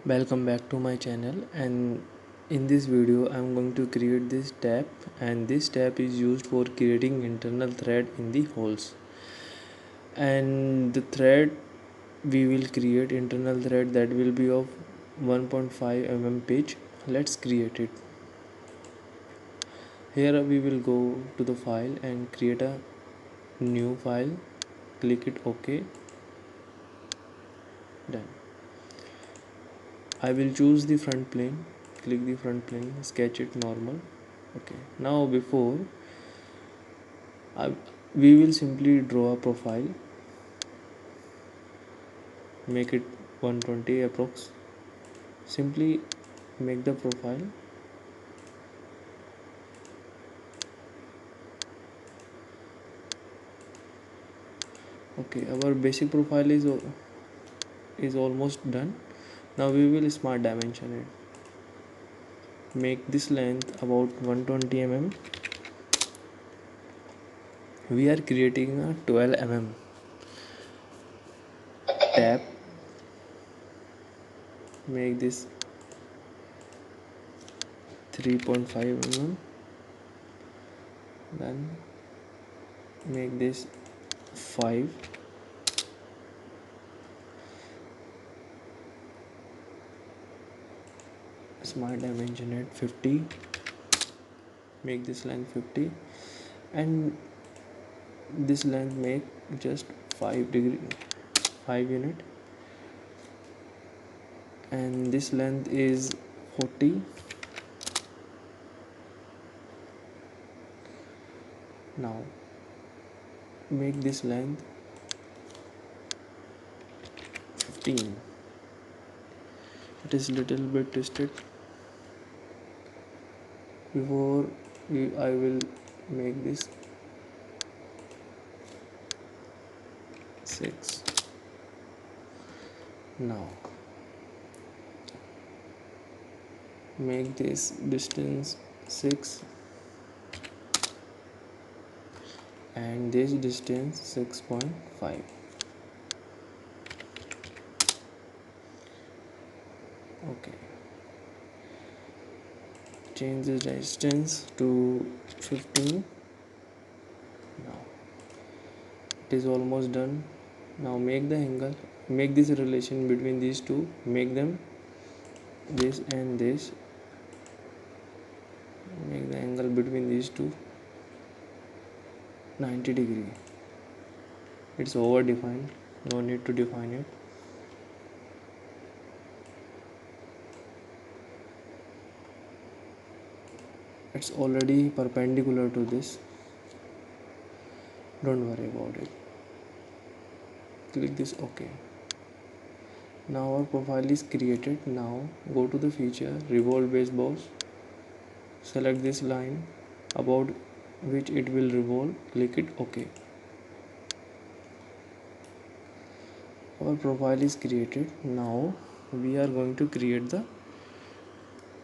Welcome back to my channel, and in this video I am going to create this tab, and this tab is used for creating internal thread in the holes. And the thread we will create internal thread that will be of 1.5 pitch. Let's create it. Here we will go to the file and create a new file. Click it OK. Done. I will choose the front plane. Click the front plane, sketch it normal. Okay, now before we will simply draw a profile, make it 120 approx. Simply make the profile. Okay, our basic profile is almost done. Now we will smart dimension it. Make this length about 120 We are creating a 12 tab. Make this 3.5 Then make this 5. Smart dimension at 50. Make this length 50, and this length make just 5 unit, and this length is 40. Now make this length 15. It is little bit twisted. Before I will make this 6. Now make this distance 6 and this distance 6.5. Okay, change the distance to 15. Now it is almost done. Now make the angle, make this relation between these two, make them this and this. Make the angle between these two 90 degree. It's over defined, no need to define it. It's already perpendicular to this, don't worry about it. Click this OK. Now our profile is created. Now go to the feature revolve base boss, select this line about which it will revolve, click it OK. Our profile is created. Now we are going to create the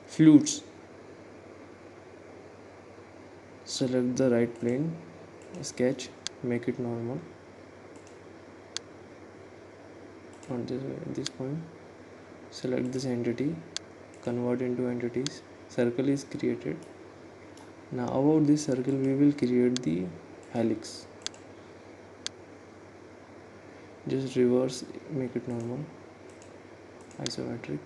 flutes. Select the right plane, sketch, make it normal. On this point, select this entity, convert into entities. Circle is created. Now about this circle we will create the helix. Just reverse, make it normal, isometric.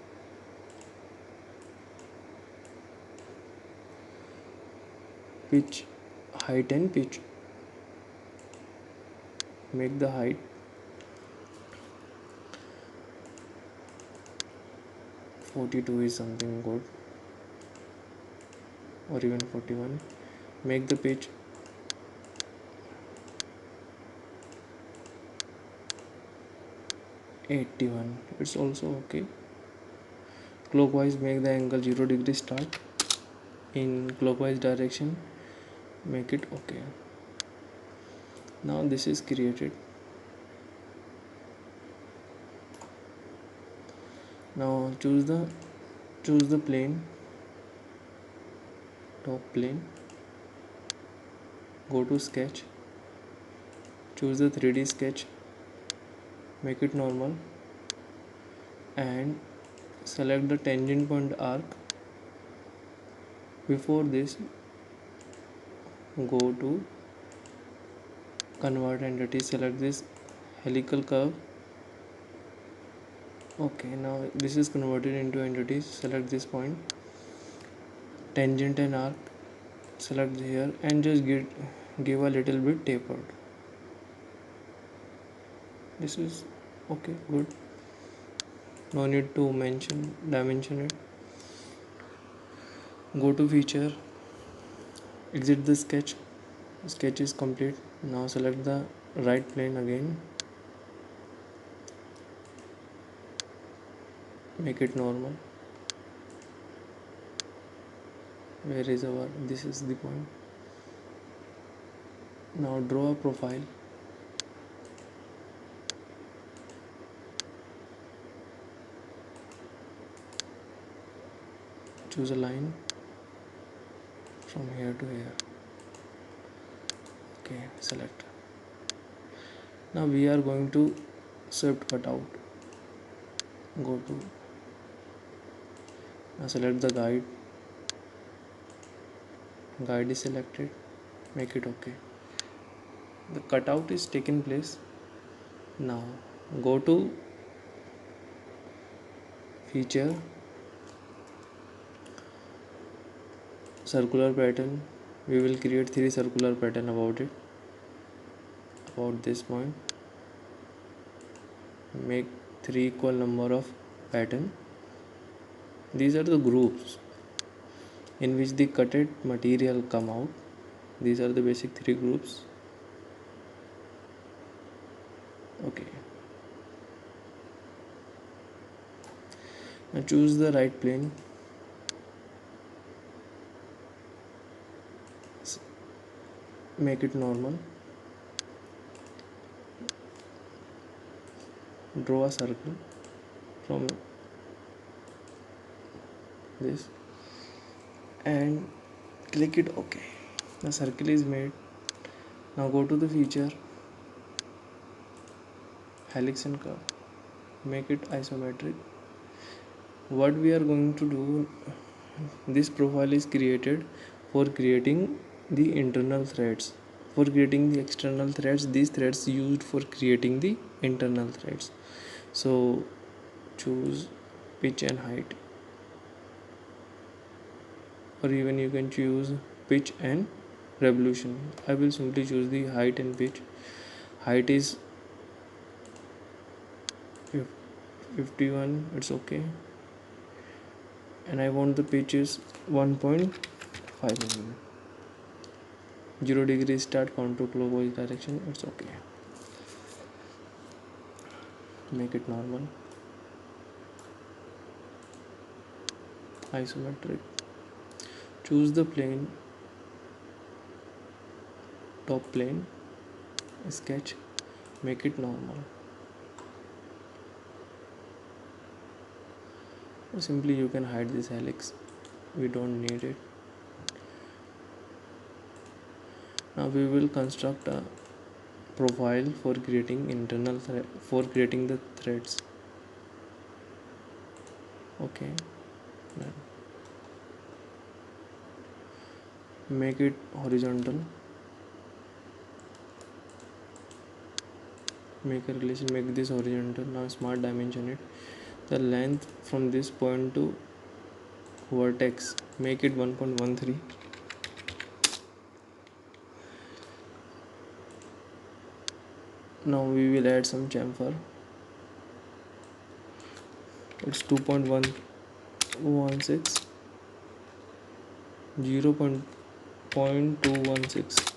Pitch, height and pitch. Make the height 42 is something good, or even 41. Make the pitch 81. It's also okay. Clockwise, make the angle 0 degree start in clockwise direction, make it okay. Now this is created. Now choose the plane, top plane, go to sketch, choose the 3D sketch, make it normal, and select the tangent point arc. Before this, go to convert entity, select this helical curve. Okay, now this is converted into entities. Select this point, tangent and arc, select here, and just give a little bit tapered. This is okay, good. No need to dimension it. Go to feature, exit the sketch. Sketch is complete. Now select the right plane again, make it normal. Where is our, this is the point. Now draw a profile. Choose a line from here to here. Okay, select. Now we are going to swift cutout. Go to, now select the guide. Guide is selected, make it okay. The cutout is taken place. Now go to feature, circular pattern. We will create 3 circular pattern about it, about this point. Make 3 equal number of pattern. These are the groups in which the cutted material come out. These are the basic 3 groups. Okay, now choose the right plane, make it normal, draw a circle from this and click it OK. The circle is made. Now go to the feature, helix and curve, make it isometric. What we are going to do, this profile is created for creating the internal threads. For creating the external threads, these threads used for creating the internal threads. So choose pitch and height, or even you can choose pitch and revolution. I will simply choose the height and pitch. Height is 51, it's okay, and I want the pitch is 1.5 mm. 0 degree start, counterclockwise direction, it's okay. Make it normal, isometric. Choose the plane, top plane, sketch, make it normal. Or simply you can hide this helix, we don't need it. Now we will construct a profile for creating internal for creating the threads. Okay, make it horizontal, make a relation, make this horizontal. Now smart dimension it. The length from this point to vertex, make it 1.13. Now we will add some chamfer. It's 2.116, 0.216.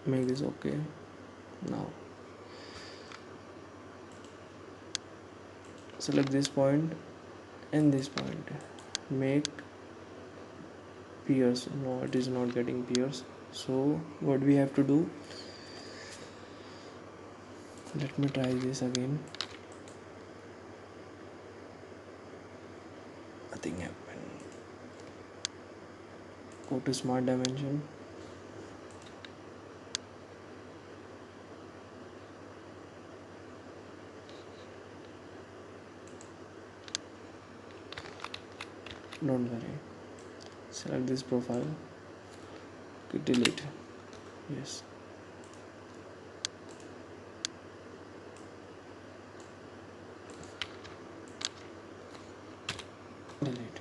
Make this okay. Now select this point and this point, make pierce. No, it is not getting pierce. So what we have to do, let me try this again. Nothing happened. Go to smart dimension, don't worry. Select this profile, delete. Yes, delete.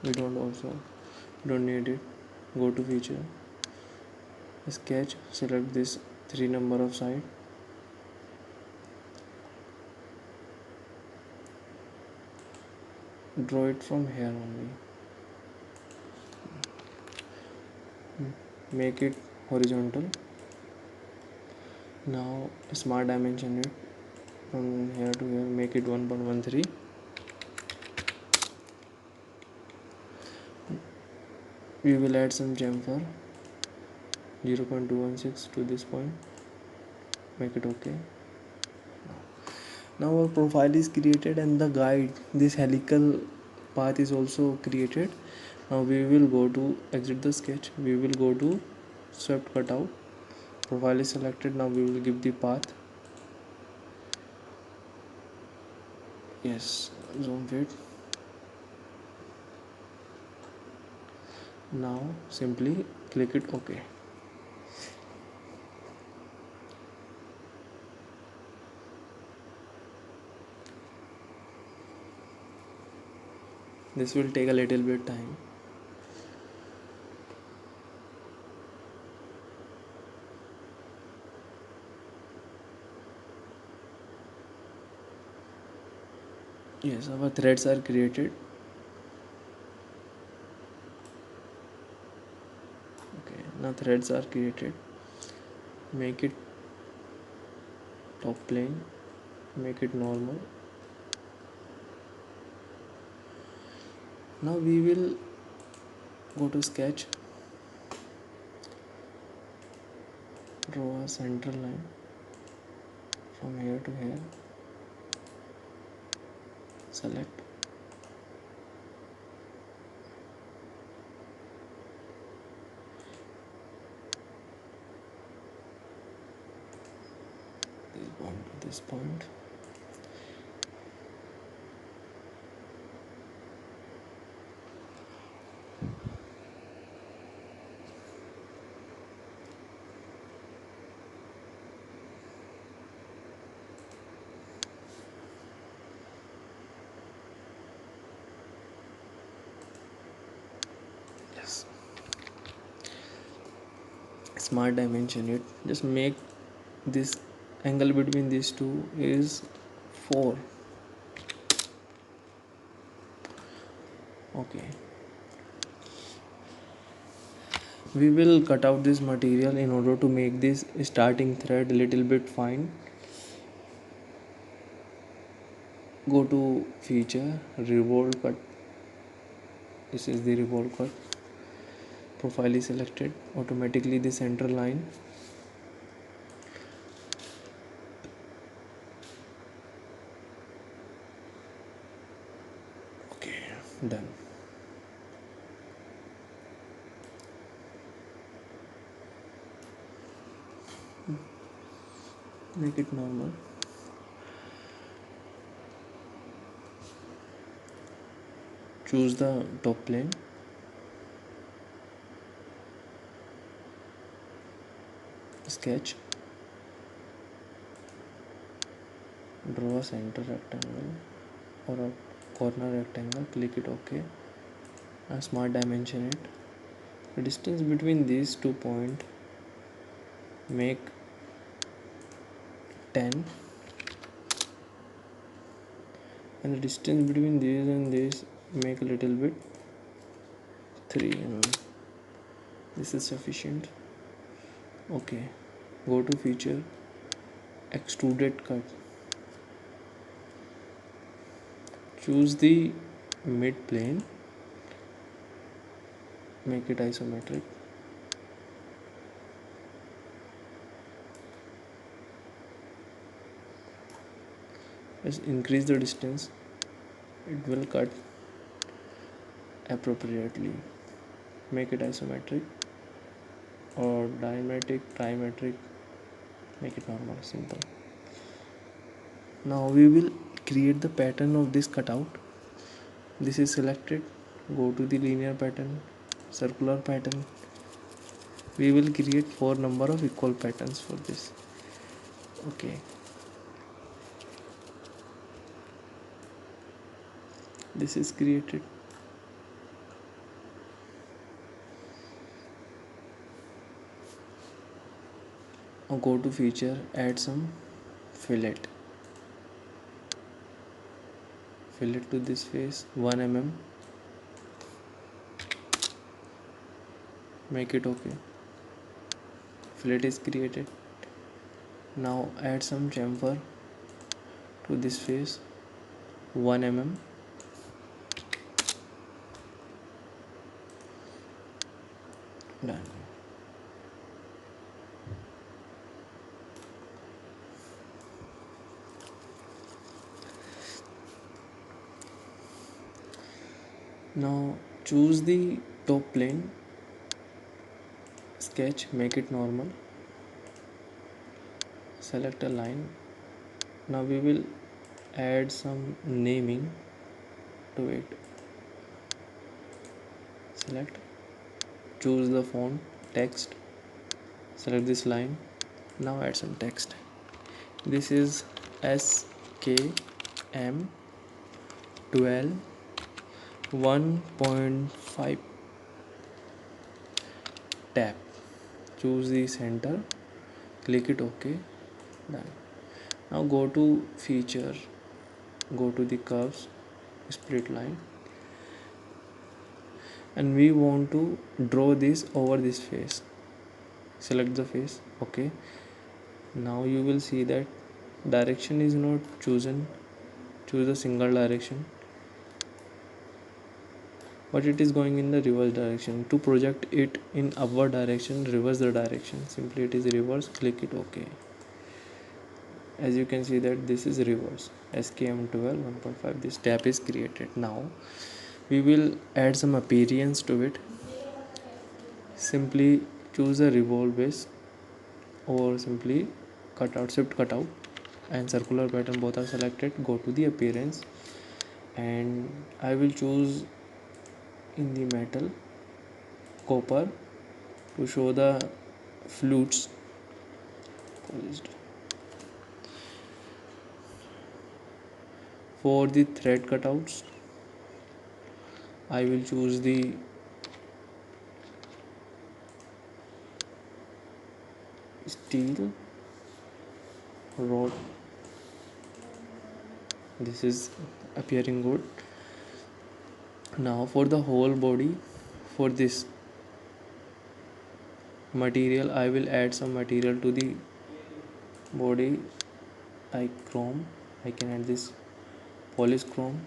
We don't need it. Go to feature, sketch, select this 3 number of side, draw it from here only. Make it horizontal. Now smart dimension it from here to here, make it 1.13. We will add some chamfer 0.216 to this point, make it okay. Now our profile is created and the guide, this helical path is also created. Now we will go to exit the sketch, we will go to swept cutout, profile is selected. Now we will give the path, yes, zoom fit. Now simply click it OK. This will take a little bit time. Yes, our threads are created. Okay, now threads are created. Make it top plane, make it normal. Now we will go to sketch, draw a central line from here to here, select, this point to this point. Yes, smart dimension it, just make this angle between these two is 4. Okay, we will cut out this material in order to make this starting thread a little bit fine. Go to feature, revolve cut, this is the revolve cut, profile is selected, automatically the center line, okay, done. Make it normal. Choose the top plane, sketch, draw a center rectangle or a corner rectangle, click it OK, and smart dimension it. The distance between these 2 points make 10, and the distance between these and this make a little bit 3 mm. This is sufficient. Okay, go to feature, extruded cut, choose the mid plane, make it isometric, just increase the distance, it will cut appropriately. Make it isometric or diametric, trimetric, make it normal, simple. Now we will create the pattern of this cutout. This is selected. Go to the linear pattern, circular pattern. We will create 4 number of equal patterns for this. Okay, this is created. Now go to feature, add some fillet to this face, 1 mm. Make it okay. Fillet is created. Now add some chamfer to this face, 1 mm. Done. Now choose the top plane, sketch, make it normal, select a line. Now we will add some naming to it. Select, choose the font, text, select this line. Now add some text. This is SKM 12 1.5 tab. Choose the center, click it OK. Done. Now go to feature, go to the curves, split line, and we want to draw this over this face. Select the face, OK. Now you will see that direction is not chosen. Choose a single direction, but it is going in the reverse direction. To project it in upward direction, reverse the direction. Simply it is reverse, click it OK. As you can see that this is reverse, SKM12 1.5. This tab is created. Now we will add some appearance to it. Simply choose a revolve base, or simply cutout, shift cutout and circular pattern, both are selected. Go to the appearance, and I will choose in the metal copper to show the flutes polished. For the thread cutouts, I will choose the steel rod. This is appearing good. Now for the whole body, for this material, I will add some material to the body like chrome. I can add this polished chrome.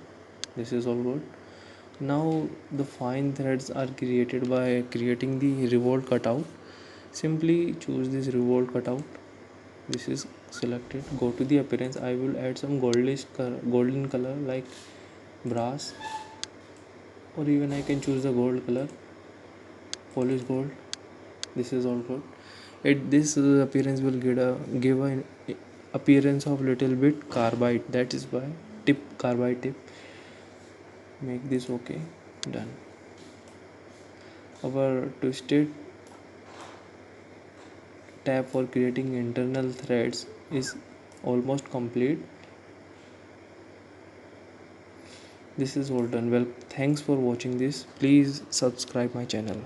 This is all good. Now the fine threads are created by creating the revolved cutout. Simply choose this revolved cutout. This is selected. Go to the appearance. I will add some golden color like brass, or even I can choose the gold color, polished gold. This is all good. This appearance will give an appearance of little bit carbide. That is why carbide tip. Make this okay. Done. Our twisted tab for creating internal threads is almost complete. This is all done. Well, thanks for watching this. Please subscribe my channel.